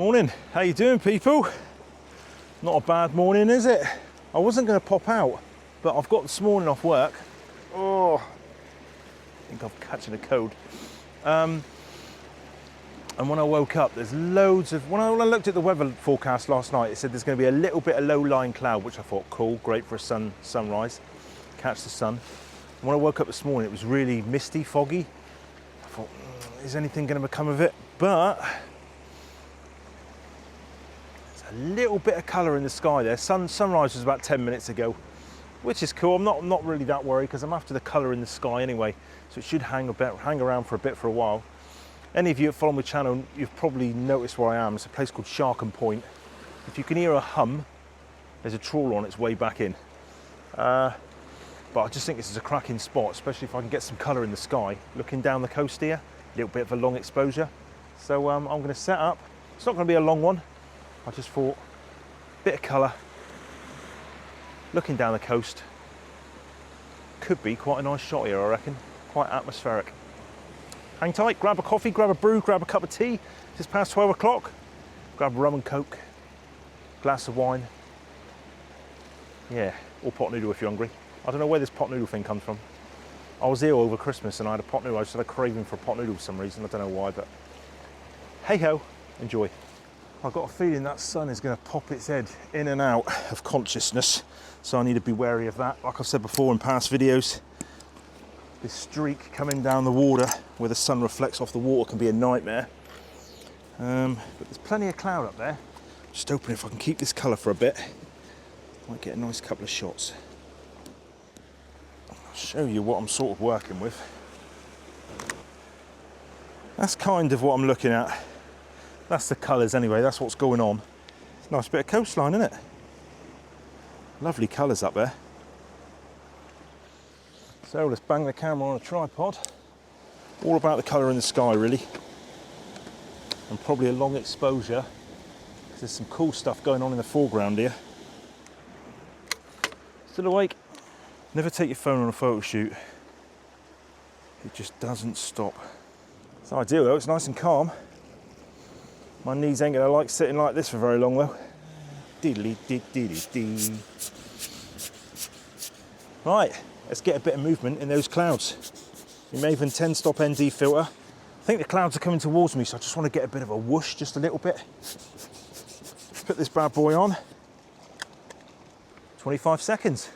Morning, how you doing people? Not a bad morning, is it? I wasn't going to pop out, but I've got this morning off work. Oh, I think I'm catching a cold. And when I woke up, there's loads of, when I looked at the weather forecast last night, it said there's going to be a little bit of low-lying cloud, which I thought, cool, great for a sunrise, catch the sun. And when I woke up this morning, it was really misty, foggy. I thought, is anything going to become of it? But there's a little bit of colour in the sky there. Sunrise was about 10 minutes ago, which is cool. I'm not really that worried because I'm after the colour in the sky anyway, so it should hang around for a while. Any of you that follow my channel, you've probably noticed where I am. It's a place called Sharkham Point. If you can hear a hum, there's a trawler on its way back in. But I just think this is a cracking spot, especially if I can get some colour in the sky. Looking down the coast here, a little bit of a long exposure. So I'm going to set up. It's not going to be a long one. I just thought, a bit of colour, looking down the coast. Could be quite a nice shot here, I reckon. Quite atmospheric. Hang tight, grab a coffee, grab a brew, grab a cup of tea. It's past 12 o'clock. Grab rum and coke, glass of wine. Yeah, or pot noodle if you're hungry. I don't know where this pot noodle thing comes from. I was ill over Christmas and I had a pot noodle. I just had a craving for a pot noodle for some reason. I don't know why, but hey ho, enjoy. I've got a feeling that sun is going to pop its head in and out of consciousness. So I need to be wary of that. Like I've said before in past videos, this streak coming down the water where the sun reflects off the water can be a nightmare. But there's plenty of cloud up there. Just hoping if I can keep this colour for a bit, might get a nice couple of shots. I'll show you what I'm sort of working with. That's kind of what I'm looking at. That's the colours anyway, that's what's going on. It's a nice bit of coastline, isn't it? Lovely colours up there. So let's bang the camera on a tripod. All about the colour in the sky really. And probably a long exposure, because there's some cool stuff going on in the foreground here. Still awake? Never take your phone on a photo shoot. It just doesn't stop. It's ideal though, it's nice and calm. My knees ain't gonna like sitting like this for very long though. Diddly dee dee dee. Right. Let's get a bit of movement in those clouds. The Bevan 10-stop ND filter. I think the clouds are coming towards me, so I just want to get a bit of a whoosh, just a little bit. Let's put this bad boy on. 25 seconds.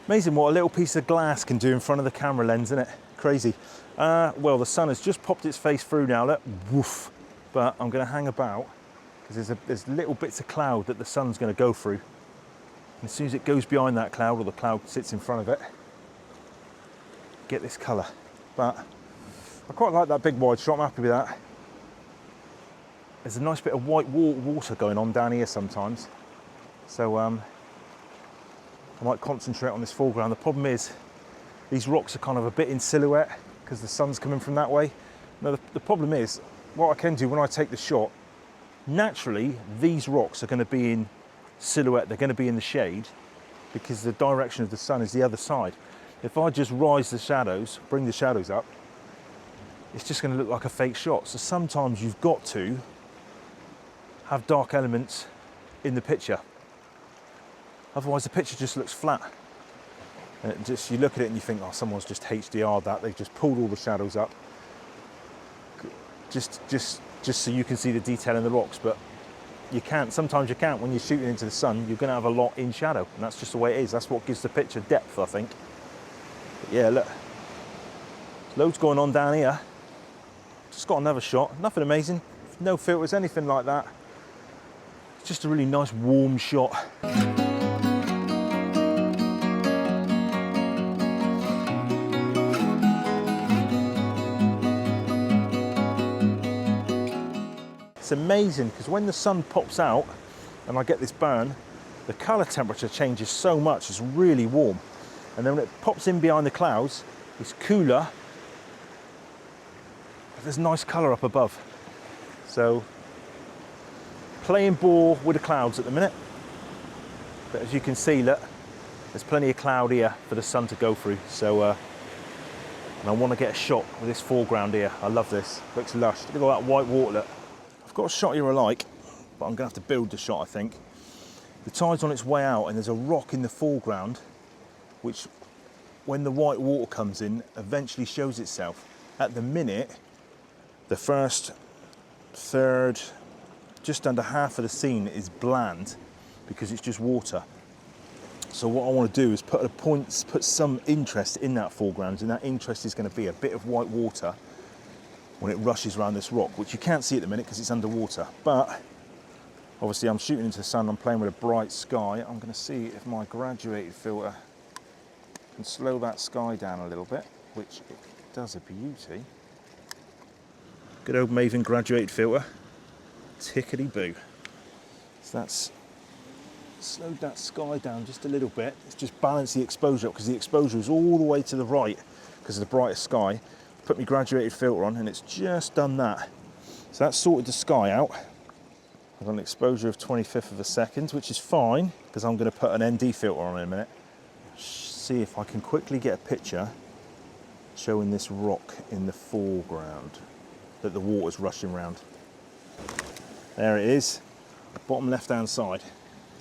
Amazing what a little piece of glass can do in front of the camera lens, isn't it? Crazy. Well, the sun has just popped its face through now, look, woof. But I'm going to hang about because there's little bits of cloud that the sun's going to go through. And as soon as it goes behind that cloud, or the cloud sits in front of it, get this colour. But I quite like that big wide shot, I'm happy with that. There's a nice bit of white water going on down here sometimes. So I might concentrate on this foreground. The problem is, these rocks are kind of a bit in silhouette because the sun's coming from that way. Now the problem is, what I can do when I take the shot, naturally these rocks are going to be in silhouette, they're going to be in the shade because the direction of the sun is the other side. If I just rise the shadows, bring the shadows up, it's just going to look like a fake shot. So sometimes you've got to have dark elements in the picture. Otherwise the picture just looks flat. And it just, you look at it and you think, oh, someone's just HDR'd that. They've just pulled all the shadows up, just so you can see the detail in the rocks. But you can't. Sometimes you can't. When you're shooting into the sun, you're going to have a lot in shadow, and that's just the way it is. That's what gives the picture depth, I think. But yeah, look, there's loads going on down here. Just got another shot. Nothing amazing. No filters, anything like that. It's just a really nice warm shot. It's amazing because when the sun pops out and I get this burn, the colour temperature changes so much, it's really warm. And then when it pops in behind the clouds, it's cooler, but there's nice colour up above. So, playing ball with the clouds at the minute. But as you can see, look, There's plenty of cloud here for the sun to go through, so and I want to get a shot with this foreground here. I love this, looks lush. Look at all that white water, look. I've got a shot here I like, but I'm gonna have to build the shot, I think. The tide's on its way out and there's a rock in the foreground, which when the white water comes in, eventually shows itself. At the minute, the first third, just under half of the scene is bland because it's just water. So what I want to do is put some interest in that foreground, and that interest is going to be a bit of white water when it rushes around this rock, which you can't see at the minute because it's underwater. But obviously I'm shooting into the sun, I'm playing with a bright sky. I'm going to see if my graduated filter can slow that sky down a little bit, which it does a beauty. Good old Bevan graduated filter, tickety-boo. So that's slowed that sky down just a little bit. It's just balanced the exposure up because the exposure is all the way to the right because of the brighter sky. Put my graduated filter on and it's just done that. So that's sorted the sky out. I've got an exposure of 25th of a second, which is fine because I'm going to put an ND filter on in a minute. See if I can quickly get a picture showing this rock in the foreground that the water's rushing around. There it is, bottom left hand side.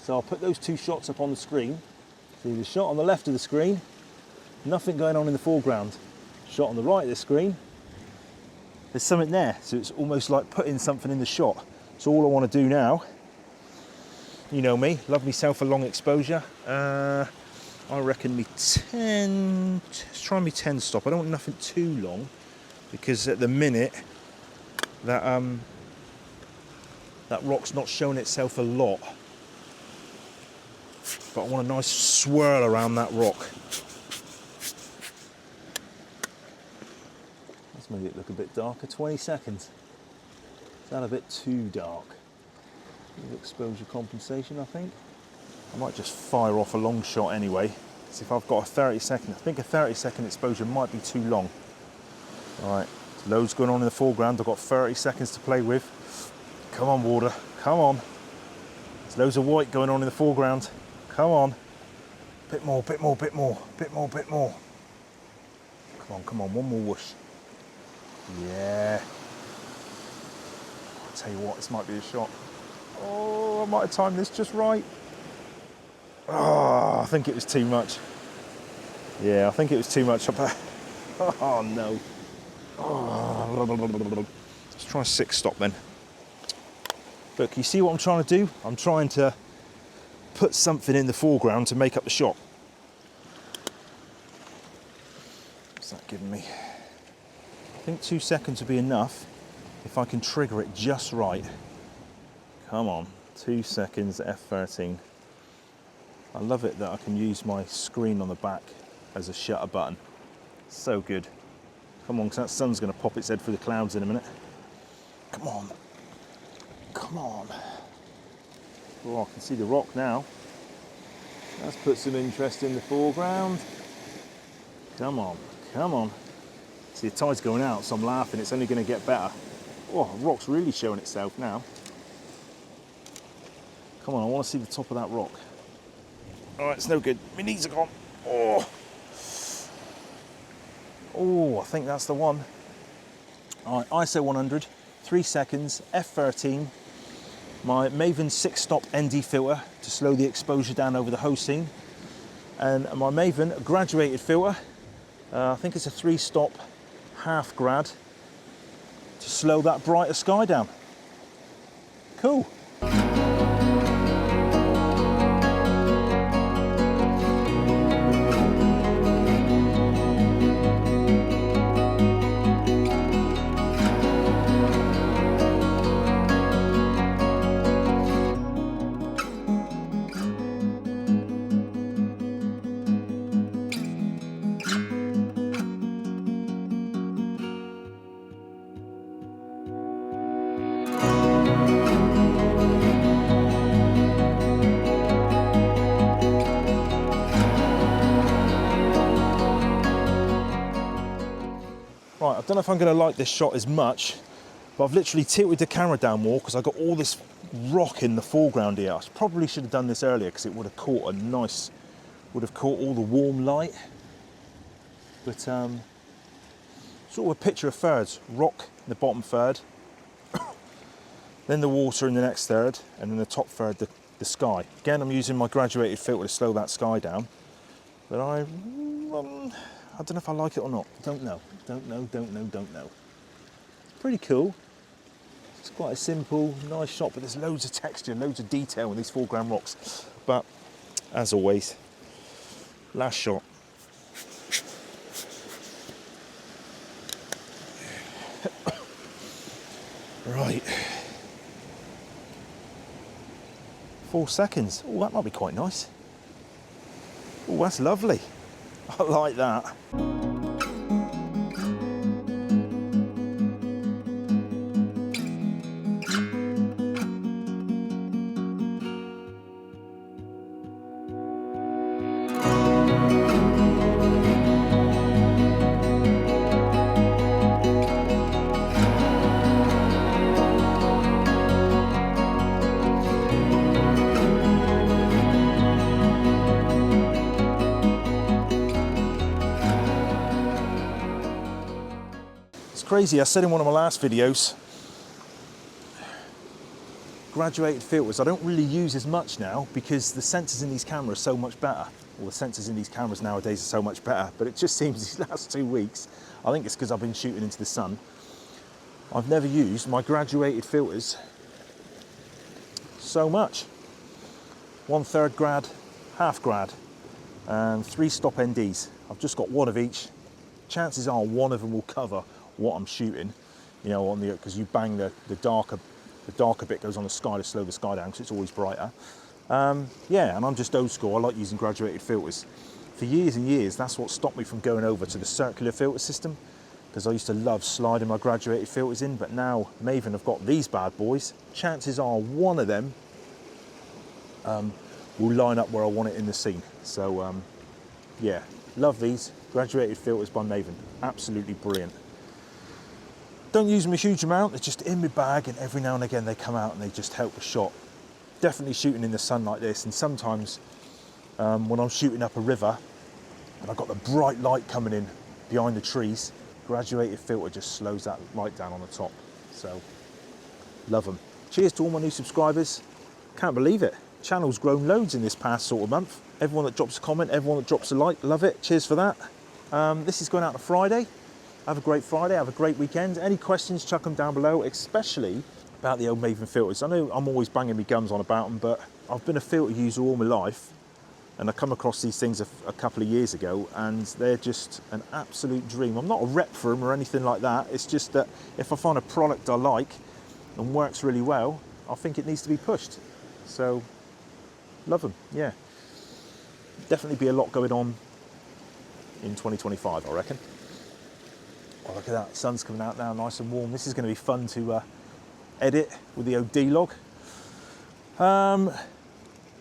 So I'll put those two shots up on the screen. See the shot on the left of the screen, nothing going on in the foreground. Shot on the right of the screen, there's something there. So it's almost like putting something in the shot. So all I want to do now, you know me, love myself a long exposure. I reckon let's try me 10 stop. I don't want nothing too long because at the minute that that rock's not showing itself a lot. But I want a nice swirl around that rock. Let's make it look a bit darker. 20 seconds. Is that a bit too dark? A bit of exposure compensation, I think. I might just fire off a long shot anyway. See if I've got a 30-second. I think a 30-second exposure might be too long. All right, there's loads going on in the foreground. I've got 30 seconds to play with. Come on, water, come on. There's loads of white going on in the foreground. Come on. Bit more, bit more, bit more, bit more, bit more. Come on, one more whoosh. Yeah. I'll tell you what, this might be a shot. Oh, I might have timed this just right. Oh, I think it was too much. Yeah, I think it was too much. Oh no. Oh. Let's try 6 stop then. Look, you see what I'm trying to do? I'm trying to put something in the foreground to make up the shot. What's that giving me? I think 2 seconds will be enough if I can trigger it just right. Come on, 2 seconds, F13. I love it that I can use my screen on the back as a shutter button. So good. Come on, because that sun's going to pop its head through the clouds in a minute. Come on. Come on. Oh, I can see the rock now. Let's put some interest in the foreground. Come on, come on. See, the tide's going out, so I'm laughing. It's only going to get better. Oh, the rock's really showing itself now. Come on, I want to see the top of that rock. Oh, it's no good. My knees are gone. Oh. Oh, I think that's the one. All right, ISO 100, 3 seconds, F13. My Bevan 6-stop ND filter to slow the exposure down over the whole scene. And my Bevan graduated filter, I think it's a 3-stop half grad to slow that brighter sky down. Cool. Right, I don't know if I'm going to like this shot as much, but I've literally tilted the camera down more because I've got all this rock in the foreground here. I probably should have done this earlier because it would have caught a nice would have caught all the warm light. But sort of a picture of thirds. Rock in the bottom third, then the water in the next third, and then the top third, the sky. Again, I'm using my graduated filter to slow that sky down. But I don't know if I like it or not. Don't know. It's pretty cool. It's quite a simple, nice shot, but there's loads of texture, loads of detail in these foreground rocks. But as always, last shot. Right. 4 seconds. Oh, that might be quite nice. Oh, that's lovely. I like that. Crazy, I said in one of my last videos, graduated filters I don't really use as much now because the sensors in these cameras are so much better. Well, the sensors in these cameras nowadays are so much better, but it just seems these last 2 weeks, I think it's because I've been shooting into the sun, I've never used my graduated filters so much. 1/3 grad, half grad, and 3 stop NDs. I've just got one of each. Chances are one of them will cover what I'm shooting, you know, on the, because you bang the darker bit goes on the sky to slow the sky down because it's always brighter. Yeah, and I'm just old school. I like using graduated filters. For years and years, that's what stopped me from going over to the circular filter system, because I used to love sliding my graduated filters in, but now Maven have got these bad boys. Chances are one of them will line up where I want it in the scene. So yeah, love these graduated filters by Maven. Absolutely brilliant. Don't use them a huge amount, they're just in my bag, and every now and again they come out and they just help a shot. Definitely shooting in the sun like this, and sometimes when I'm shooting up a river and I've got the bright light coming in behind the trees, graduated filter just slows that light down on the top. So, love them. Cheers to all my new subscribers. Can't believe it. Channel's grown loads in this past sort of month. Everyone that drops a comment, everyone that drops a like, love it. Cheers for that. This is going out on Friday. Have a great Friday, have a great weekend. Any questions, chuck them down below, especially about the old Maven filters. I know I'm always banging my gums on about them, but I've been a filter user all my life, and I come across these things a couple of years ago, and they're just an absolute dream. I'm not a rep for them or anything like that. It's just that if I find a product I like and works really well, I think it needs to be pushed. So, love them, yeah. Definitely be a lot going on in 2025, I reckon. Oh, look at that, sun's coming out now, nice and warm. This is going to be fun to edit with the OD log.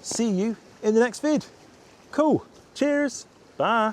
See you in the next vid. Cool, cheers, bye.